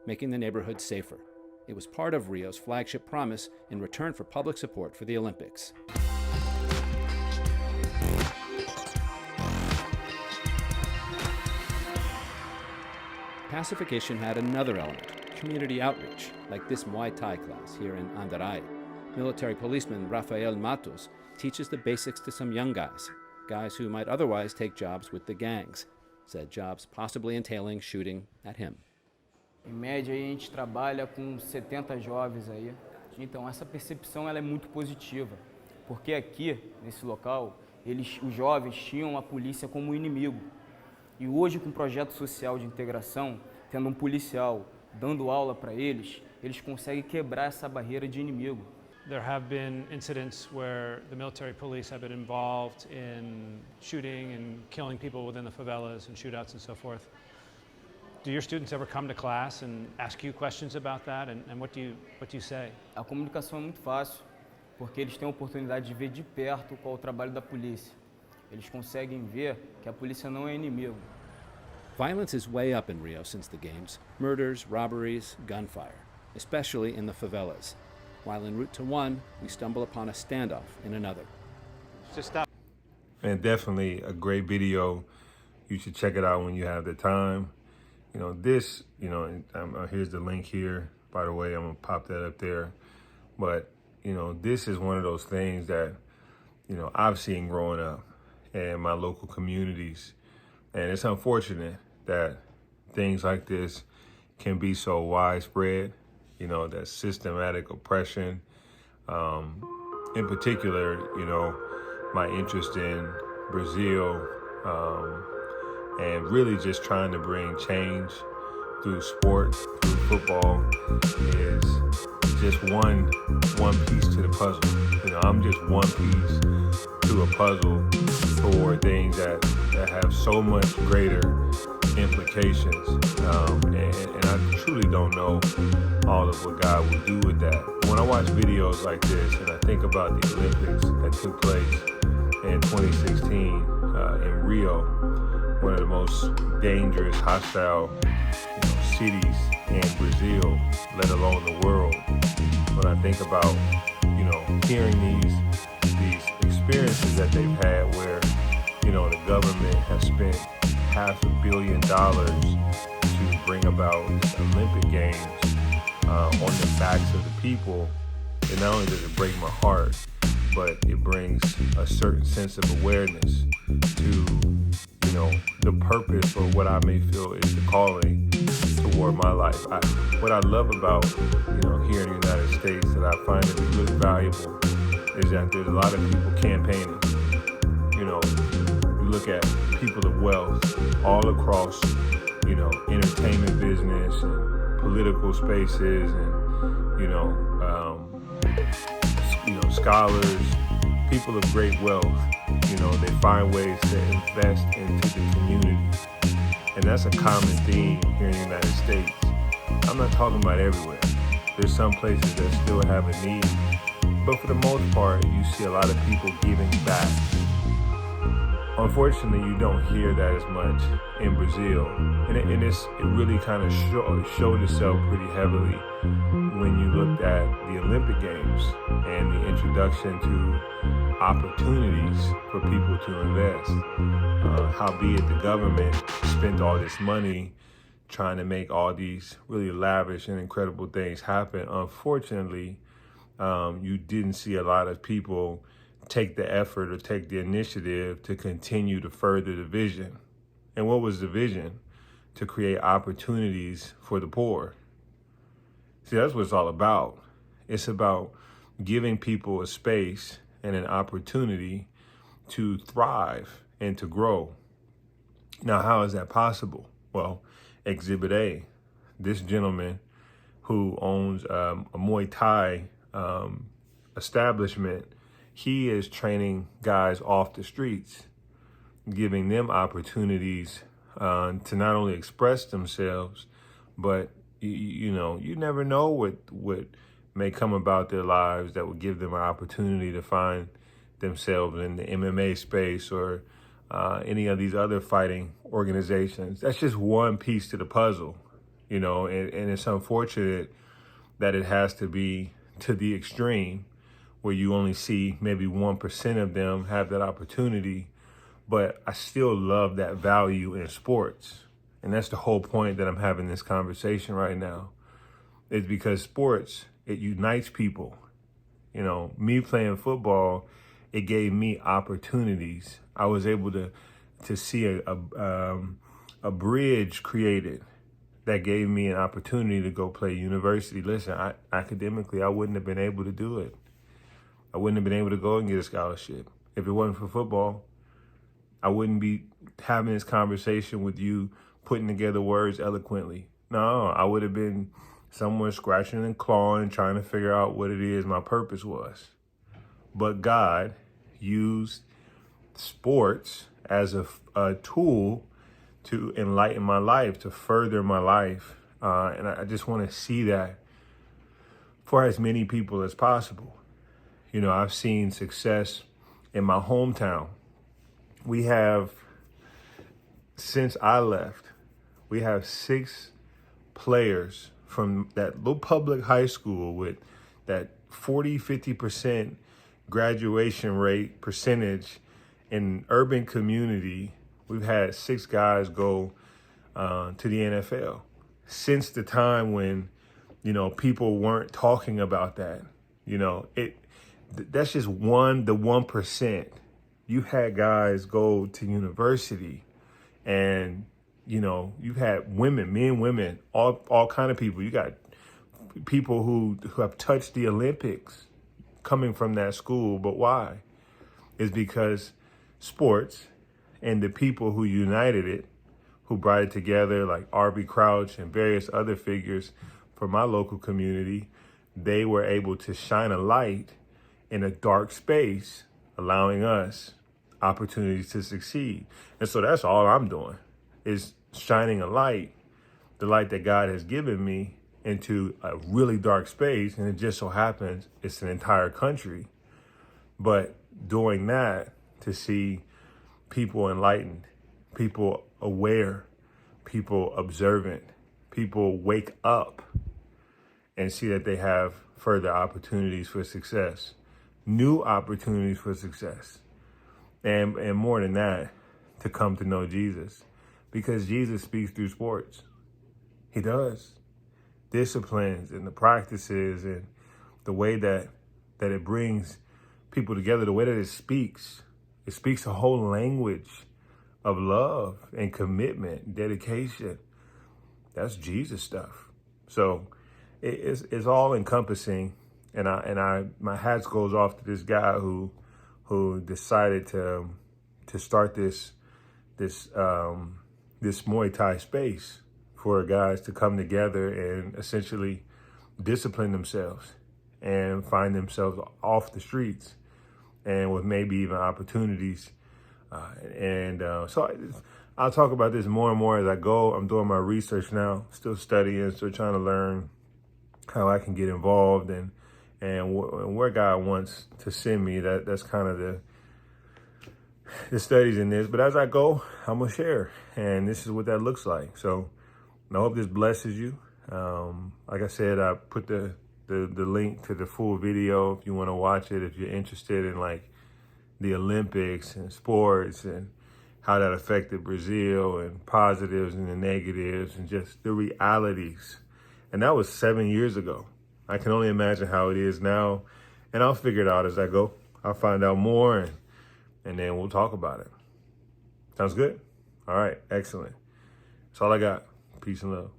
making the neighborhood safer. It was part of Rio's flagship promise in return for public support for the Olympics. Pacification had another element, community outreach, like this Muay Thai class here in Andaray. Military policeman Rafael Matos teaches the basics to some young guys who might otherwise take jobs with the gangs, said jobs possibly entailing shooting at him. Em média, a gente trabalha com 70 jovens aí. Então, essa percepção ela é muito positiva, porque aqui, nesse local, os jovens tinham a polícia como inimigo. E hoje, com o projeto social de integração, tendo um policial dando aula para eles conseguem quebrar essa barreira de inimigo. There have been incidents where the military police have been involved in shooting and killing people within the favelas and shootouts and so forth. Do your students ever come to class and ask you questions about that, and what do you say? A comunicação é muito fácil, porque eles têm a oportunidade de ver de perto qual é o trabalho da polícia. Eles conseguem ver que a polícia não é inimigo. Violence is way up in Rio since the Games. Murders, robberies, gunfire, especially in the favelas. While en route to one, we stumble upon a standoff in another. Just stop. And definitely a great video. You should check it out when you have the time. You know, this, here's the link here. By the way, I'm gonna pop that up there. But, this is one of those things that, I've seen growing up in my local communities. And it's unfortunate that things like this can be so widespread, that systematic oppression. In particular, my interest in Brazil, and really just trying to bring change through sport, through football, is just one piece to the puzzle. I'm just one piece to a puzzle for things that have so much greater implications. And I truly don't know all of what God will do with that. When I watch videos like this and I think about the Olympics that took place in 2016 in Rio, one of the most dangerous, hostile cities in Brazil, let alone the world. When I think about, hearing these experiences that they've had where, the government has spent $500 million to bring about this Olympic Games on the backs of the people, and not only does it break my heart, but it brings a certain sense of awareness to, the purpose or what I may feel is the calling toward my life. What I love about, here in the United States that I find to be really valuable is that there's a lot of people campaigning. You look at people of wealth all across, entertainment business and political spaces and, scholars, people of great wealth, they find ways to invest into the community. And that's a common theme here in the United States. I'm not talking about everywhere. There's some places that still have a need. But for the most part, you see a lot of people giving back. Unfortunately, you don't hear that as much in Brazil. And it really kind of showed itself pretty heavily when you looked at the Olympic Games and the introduction to opportunities for people to invest. Howbeit the government spent all this money trying to make all these really lavish and incredible things happen. Unfortunately, you didn't see a lot of people take the effort or take the initiative to continue to further the vision. And what was the vision? To create opportunities for the poor. See, that's what it's all about. It's about giving people a space and an opportunity to thrive and to grow. Now, how is that possible? Well, Exhibit A, this gentleman who owns a Muay Thai establishment, he is training guys off the streets, giving them opportunities to not only express themselves, but you never know what may come about their lives that would give them an opportunity to find themselves in the MMA space or any of these other fighting organizations. That's just one piece to the puzzle. and it's unfortunate that it has to be to the extreme where you only see maybe 1% of them have that opportunity. But I still love that value in sports. And that's the whole point that I'm having this conversation right now, is because sports, it unites people. Me playing football, it gave me opportunities. I was able to see a bridge created that gave me an opportunity to go play university. Listen, academically, I wouldn't have been able to do it. I wouldn't have been able to go and get a scholarship. If it wasn't for football, I wouldn't be having this conversation with you, putting together words eloquently. No, I would have been somewhere scratching and clawing, trying to figure out what it is my purpose was. But God used sports as a tool to enlighten my life, to further my life. And I just want to see that for as many people as possible. I've seen success in my hometown. We have, since I left, we have 6 players from that little public high school with that 40-50% graduation rate percentage in urban community. We've had 6 guys go to the NFL since the time when, people weren't talking about that. That's just the 1%. You had guys go to university, and you've had women, men, women, all kind of people. You got people who have touched the Olympics coming from that school. But why? It's because sports and the people who united it, who brought it together, like R.B. Crouch and various other figures from my local community, they were able to shine a light in a dark space, allowing us opportunities to succeed. And so that's all I'm doing, is shining a light, the light that God has given me, into a really dark space. And it just so happens it's an entire country. But doing that, to see people enlightened, people aware, people observant, people wake up and see that they have further opportunities for success, new opportunities for success. And more than that, to come to know Jesus. Because Jesus speaks through sports. He does. Disciplines and the practices and the way that it brings people together, the way that it speaks a whole language of love and commitment, dedication. That's Jesus stuff. So it's all encompassing. And my hat goes off to this guy who decided to start this Muay Thai space for guys to come together and essentially discipline themselves and find themselves off the streets and with maybe even opportunities. So I'll talk about this more and more as I go. I'm doing my research now, still studying, still trying to learn how I can get involved and where God wants to send me. That's kind of the studies in this. But as I go, I'm going to share. And this is what that looks like. So I hope this blesses you. Like I said, I put the link to the full video if you want to watch it, if you're interested in like the Olympics and sports and how that affected Brazil and positives and the negatives and just the realities. And that was 7 years ago. I can only imagine how it is now. And I'll figure it out as I go. I'll find out more and then we'll talk about it. Sounds good? All right, excellent. That's all I got. Peace and love.